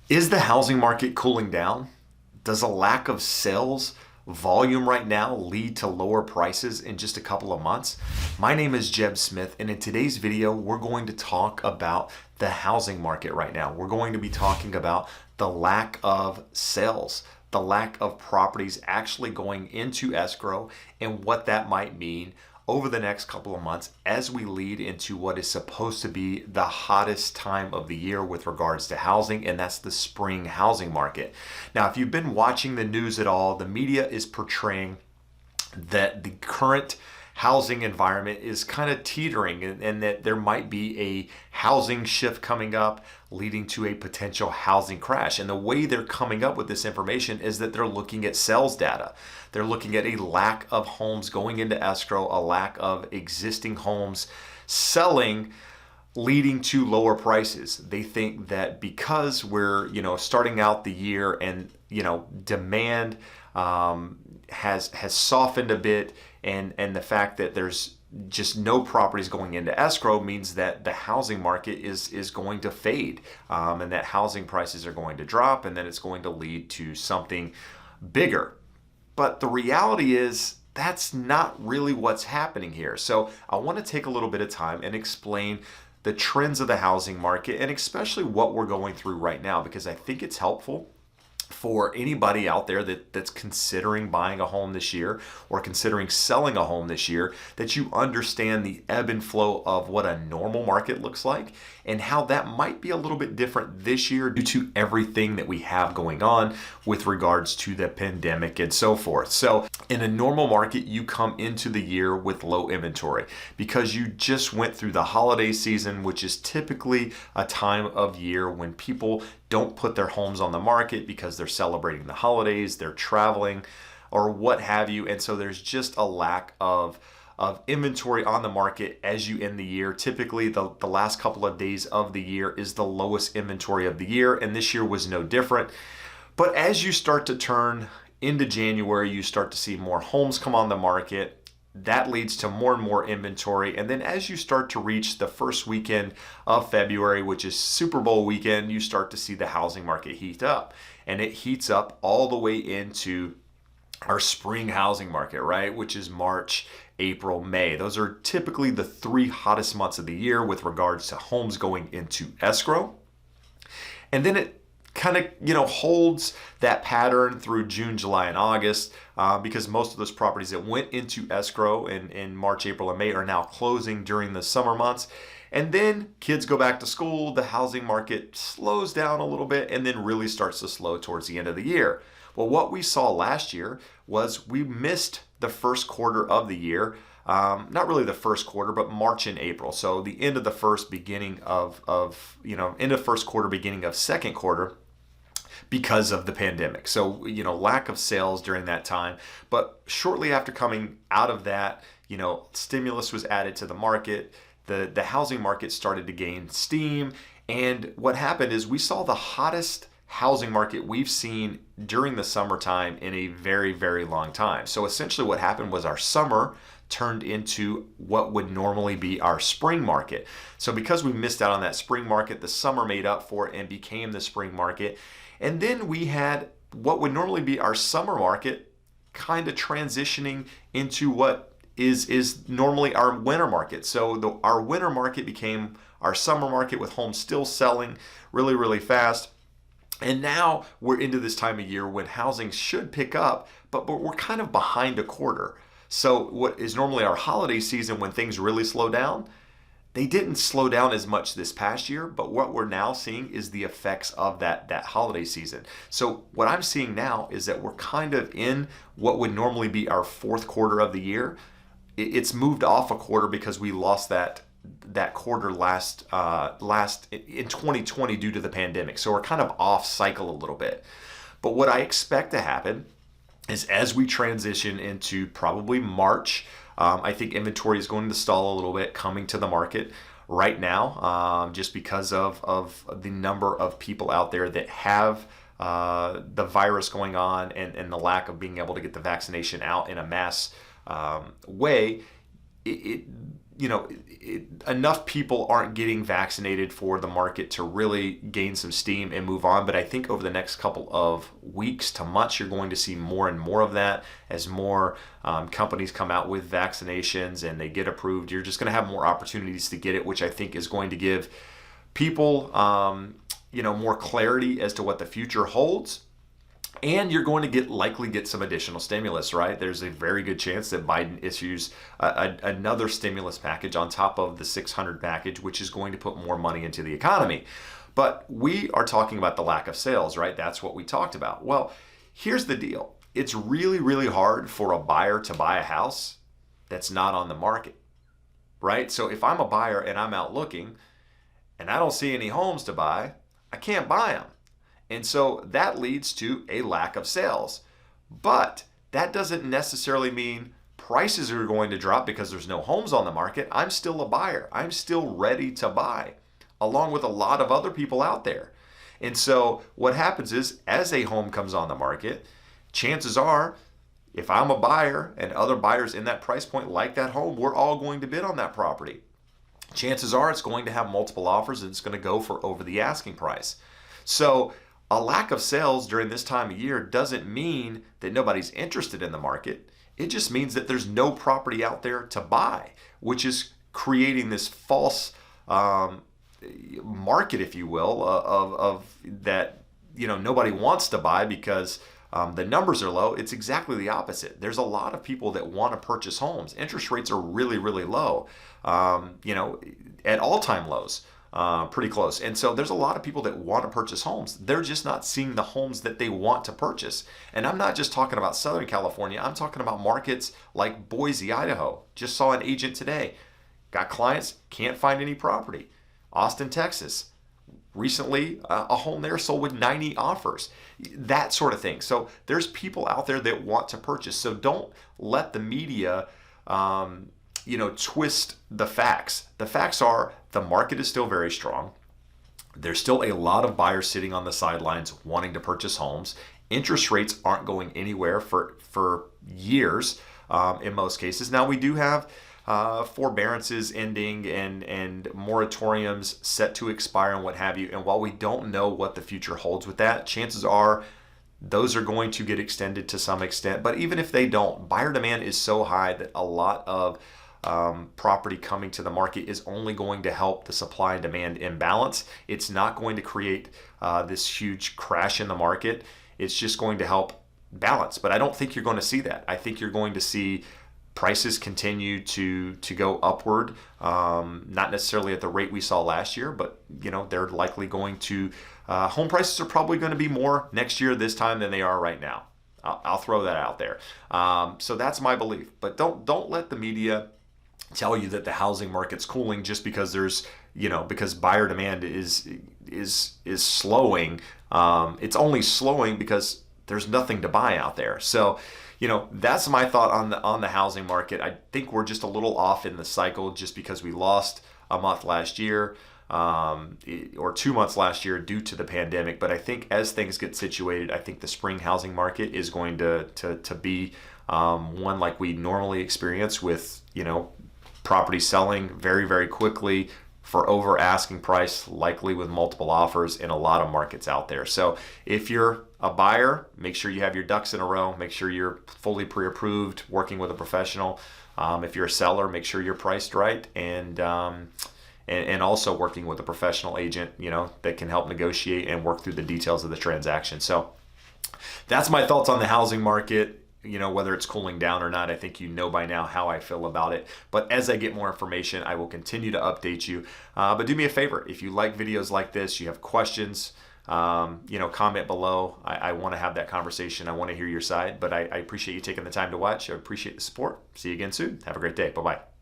Is the housing market cooling down? Does a lack of sales volume right now lead to lower prices in just a couple of months? My name is Jeb Smith, and in today's video, we're going to talk about the housing market right now. We're going to be talking about the lack of sales, the lack of properties actually going into escrow, and what that might mean over the next couple of months as we lead into what is supposed to be the hottest time of the year with regards to housing, and that's the spring housing market. Now, if you've been watching the news at all, the media is portraying that the current housing environment is kind of teetering, and that there might be a housing shift coming up leading to a potential housing crash. And the way they're coming up with this information is that they're looking at sales data. They're looking at a lack of homes going into escrow, a lack of existing homes selling, leading to lower prices. They think that because we're, starting out the year and, demand has softened a bit, and the fact that there's just no properties going into escrow means that the housing market is going to fade, and that housing prices are going to drop, and then it's going to lead to something bigger. But the reality is that's not really what's happening here. So I want to take a little bit of time and explain the trends of the housing market, and especially what we're going through right now, because I think it's helpful for anybody out there that's considering buying a home this year or considering selling a home this year, that you understand the ebb and flow of what a normal market looks like and how that might be a little bit different this year due to everything that we have going on with regards to the pandemic and so forth. So in a normal market, you come into the year with low inventory because you just went through the holiday season, which is typically a time of year when people don't put their homes on the market because they're celebrating the holidays, they're traveling, or what have you. And so there's just a lack of inventory on the market as you end the year. Typically, the last couple of days of the year is the lowest inventory of the year, and this year was no different. But as you start to turn into January, you start to see more homes come on the market. That leads to more and more inventory. And then as you start to reach the first weekend of February, which is Super Bowl weekend, you start to see the housing market heat up. And it heats up all the way into our spring housing market, right? Which is March, April, May. Those are typically the three hottest months of the year with regards to homes going into escrow. And then it kind of holds that pattern through June, July, and August, because most of those properties that went into escrow in March, April, and May are now closing during the summer months. And then kids go back to school, the housing market slows down a little bit, and then really starts to slow towards the end of the year. Well, what we saw last year was we missed the first quarter of the year. Not really the first quarter, but March and April. So the end of the first, beginning of end of first quarter, beginning of second quarter, because of the pandemic. So, lack of sales during that time. But shortly after coming out of that, stimulus was added to the market. The housing market started to gain steam. And what happened is we saw the hottest housing market we've seen during the summertime in a very, very long time. So essentially what happened was our summer turned into what would normally be our spring market. So because we missed out on that spring market, the summer made up for it and became the spring market. And then we had what would normally be our summer market kind of transitioning into what is normally our winter market. So our winter market became our summer market, with homes still selling really, really fast. And now we're into this time of year when housing should pick up, but we're kind of behind a quarter. So what is normally our holiday season when things really slow down, they didn't slow down as much this past year, but what we're now seeing is the effects of that holiday season. So what I'm seeing now is that we're kind of in what would normally be our fourth quarter of the year. It's moved off a quarter because we lost that quarter last in 2020 due to the pandemic. So we're kind of off cycle a little bit. But what I expect to happen is as we transition into probably March, I think inventory is going to stall a little bit coming to the market right now, just because of the number of people out there that have the virus going on, and the lack of being able to get the vaccination out in a mass way. enough people aren't getting vaccinated for the market to really gain some steam and move on. But I think over the next couple of weeks to months, you're going to see more and more of that as more companies come out with vaccinations and they get approved. You're just going to have more opportunities to get it, which I think is going to give people, more clarity as to what the future holds. And you're going to likely get some additional stimulus, right? There's a very good chance that Biden issues another stimulus package on top of the 600 package, which is going to put more money into the economy. But we are talking about the lack of sales, right? That's what we talked about. Well, here's the deal. It's really, really hard for a buyer to buy a house that's not on the market, right? So if I'm a buyer and I'm out looking and I don't see any homes to buy, I can't buy them. And so that leads to a lack of sales. But that doesn't necessarily mean prices are going to drop because there's no homes on the market. I'm still a buyer. I'm still ready to buy, along with a lot of other people out there. And so what happens is, as a home comes on the market, chances are, if I'm a buyer and other buyers in that price point like that home, we're all going to bid on that property. Chances are it's going to have multiple offers and it's going to go for over the asking price. So a lack of sales during this time of year doesn't mean that nobody's interested in the market. It just means that there's no property out there to buy, which is creating this false market, if you will, of that nobody wants to buy because the numbers are low. It's exactly the opposite. There's a lot of people that want to purchase homes. Interest rates are really, really low, at all-time lows. Pretty close. And so there's a lot of people that want to purchase homes. They're just not seeing the homes that they want to purchase. And I'm not just talking about Southern California. I'm talking about markets like Boise, Idaho. Just saw an agent today. Got clients, can't find any property. Austin, Texas. Recently, a home there sold with 90 offers. That sort of thing. So there's people out there that want to purchase. So don't let the media twist the facts. The facts are the market is still very strong. There's still a lot of buyers sitting on the sidelines wanting to purchase homes. Interest rates aren't going anywhere for years in most cases. Now we do have forbearances ending and moratoriums set to expire and what have you. And while we don't know what the future holds with that, chances are those are going to get extended to some extent. But even if they don't, buyer demand is so high that a lot of property coming to the market is only going to help the supply and demand imbalance. It's not going to create this huge crash in the market. It's just going to help balance. But I don't think you're going to see that. I think you're going to see prices continue to go upward, not necessarily at the rate we saw last year, but they're likely going to, home prices are probably going to be more next year this time than they are right now. I'll throw that out there. So that's my belief. But don't let the media tell you that the housing market's cooling just because because buyer demand is slowing. It's only slowing because there's nothing to buy out there. So that's my thought on the housing market. I think we're just a little off in the cycle just because we lost a month last year or 2 months last year due to the pandemic. But I think as things get situated, I think the spring housing market is going to be one like we normally experience with property selling very, very quickly for over asking price, likely with multiple offers in a lot of markets out there. So if you're a buyer, make sure you have your ducks in a row. Make sure you're fully pre-approved, working with a professional. If you're a seller, make sure you're priced right, and also working with a professional agent, that can help negotiate and work through the details of the transaction. So that's my thoughts on the housing market. Whether it's cooling down or not, I think by now how I feel about it. But as I get more information, I will continue to update you. But do me a favor, if you like videos like this, you have questions, comment below. I want to have that conversation. I want to hear your side, but I appreciate you taking the time to watch. I appreciate the support. See you again soon. Have a great day. Bye-bye.